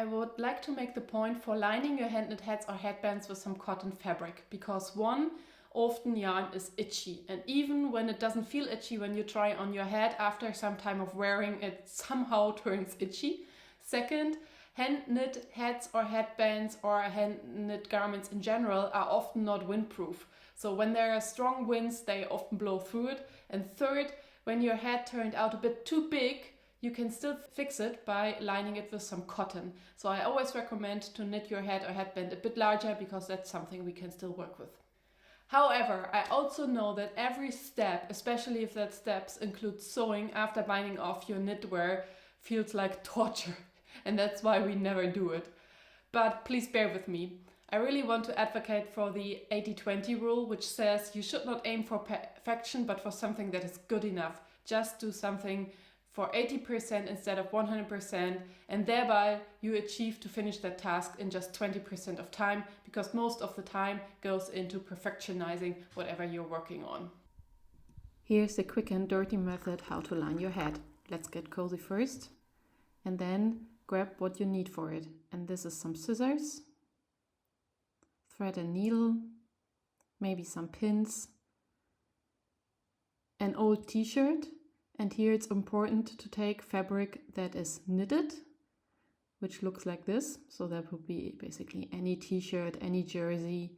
I would like to make the point for lining your hand knit hats or headbands with some cotton fabric, because one, often yarn is itchy, and even when it doesn't feel itchy when you try on your head, after some time of wearing it somehow turns itchy. Second, hand knit hats or headbands or hand knit garments in general are often not windproof. So when there are strong winds, they often blow through it. And third, when your head turned out a bit too big, you can still fix it by lining it with some cotton. So I always recommend to knit your head or headband a bit larger, because that's something we can still work with. However, I also know that every step, especially if that steps include sewing after binding off your knitwear, feels like torture. And that's why we never do it. But please bear with me. I really want to advocate for the 80-20 rule, which says you should not aim for perfection, but for something that is good enough. Just do something for 80% instead of 100%, and thereby you achieve to finish that task in just 20% of time, because most of the time goes into perfectionizing whatever you're working on. Here's the quick and dirty method how to line your head. Let's get cozy first, and then grab what you need for it. And this is some scissors, thread and needle, maybe some pins, an old t-shirt. And here it's important to take fabric that is knitted, which looks like this. So that would be basically any t-shirt, any jersey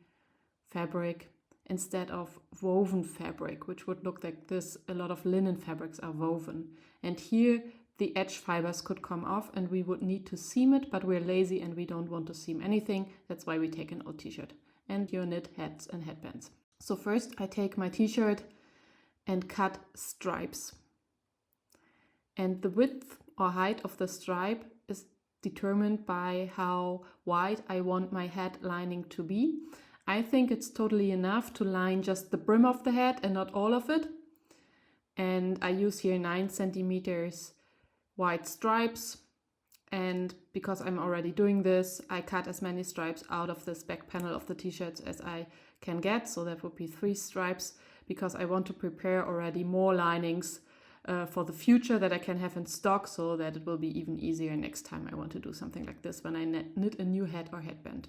fabric, instead of woven fabric, which would look like this. A lot of linen fabrics are woven. And here the edge fibers could come off and we would need to seam it, but we're lazy and we don't want to seam anything. That's why we take an old t-shirt and your knit hats and headbands. So first I take my t-shirt and cut stripes. And the width or height of the stripe is determined by how wide I want my head lining to be. I think it's totally enough to line just the brim of the head and not all of it. And I use here 9 centimeters wide stripes. And because I'm already doing this, I cut as many stripes out of this back panel of the t-shirts as I can get. So that would be 3 stripes, because I want to prepare already more linings for the future that I can have in stock, so that it will be even easier next time I want to do something like this when I knit a new head or headband.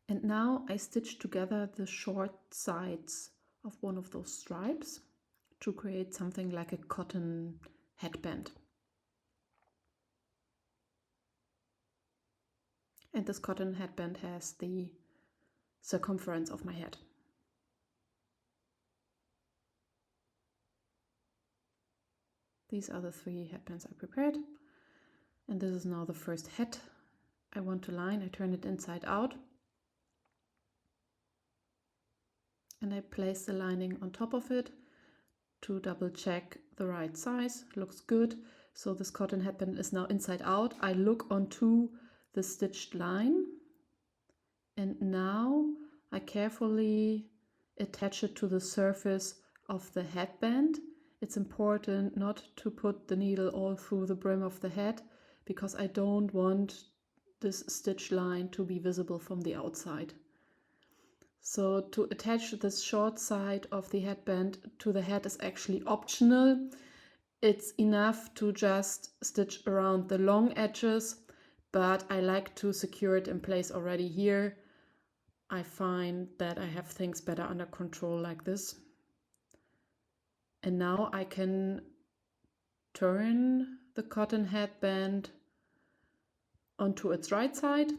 And now I stitch together the short sides of one of those stripes to create something like a cotton headband. And this cotton headband has the circumference of my head. These are the 3 headbands I prepared. And this is now the first head I want to line. I turn it inside out. And I place the lining on top of it to double check the right size. Looks good. So this cotton headband is now inside out. I look onto the stitched line. And now I carefully attach it to the surface of the headband. It's important not to put the needle all through the brim of the head, because I don't want this stitch line to be visible from the outside. So to attach this short side of the headband to the head is actually optional. It's enough to just stitch around the long edges, but I like to secure it in place already here. I find that I have things better under control like this. And now I can turn the cotton headband onto its right side,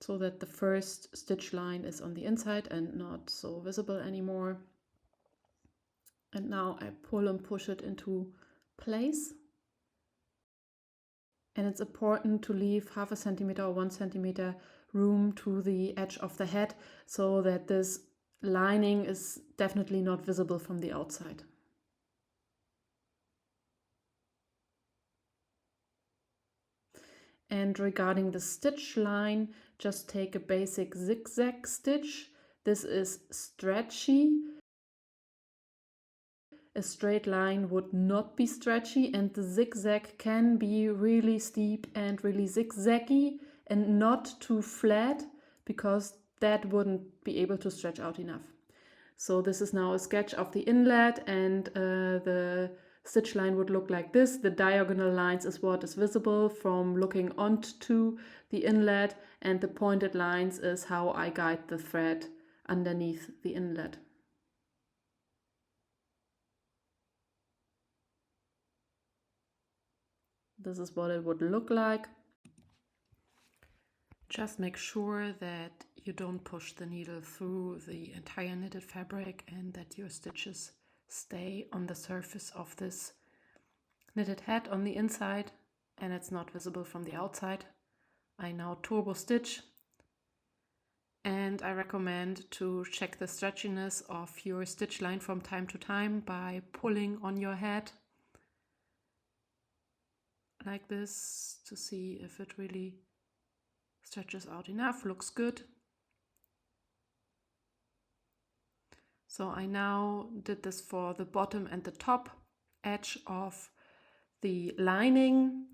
so that the first stitch line is on the inside and not so visible anymore. And now I pull and push it into place. And it's important to leave 0.5 centimeter or 1 centimeter room to the edge of the head, so that this lining is definitely not visible from the outside. And regarding the stitch line, just take a basic zigzag stitch. This is stretchy. A straight line would not be stretchy, and the zigzag can be really steep and really zigzaggy and not too flat, because that wouldn't be able to stretch out enough. So this is now a sketch of the inlet and the stitch line would look like this. The diagonal lines is what is visible from looking onto the inlet, and the pointed lines is how I guide the thread underneath the inlet. This is what it would look like. Just make sure that you don't push the needle through the entire knitted fabric and that your stitches stay on the surface of this knitted head on the inside and it's not visible from the outside. I now turbo stitch, and I recommend to check the stretchiness of your stitch line from time to time by pulling on your head like this to see if it really stretches out enough. Looks good. So I now did this for the bottom and the top edge of the lining,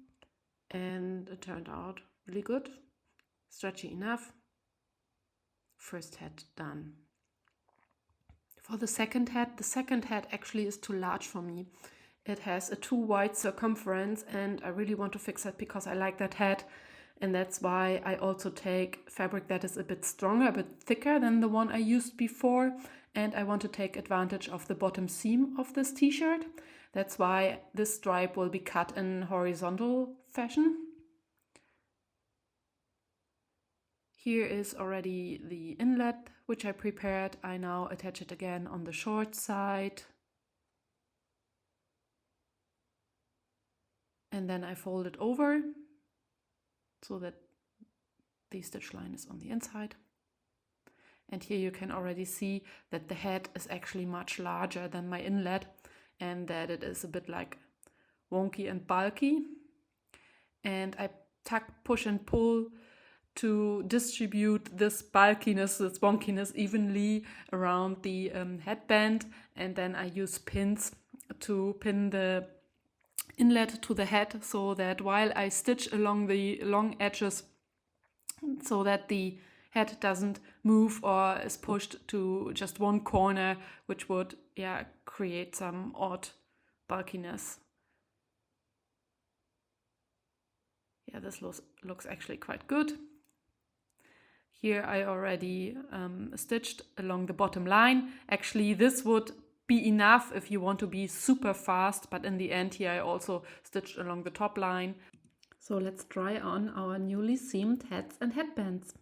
and it turned out really good, stretchy enough. First head done. For the second head actually is too large for me. It has a too wide circumference and I really want to fix that because I like that head, and that's why I also take fabric that is a bit stronger, a bit thicker than the one I used before, and I want to take advantage of the bottom seam of this t-shirt. That's why this stripe will be cut in horizontal fashion. Here is already the inlet which I prepared. I now attach it again on the short side. And then I fold it over so that the stitch line is on the inside. And here you can already see that the head is actually much larger than my inlet and that it is a bit like wonky and bulky. And I tuck, push and pull to distribute this bulkiness, this wonkiness evenly around the headband, and then I use pins to pin the inlet to the head so that while I stitch along the long edges so that the head doesn't move or is pushed to just one corner, which would create some odd bulkiness. Yeah, this looks actually quite good. Here I already stitched along the bottom line. Actually, this would be enough if you want to be super fast, but in the end here I also stitched along the top line. So let's try on our newly seamed heads and headbands.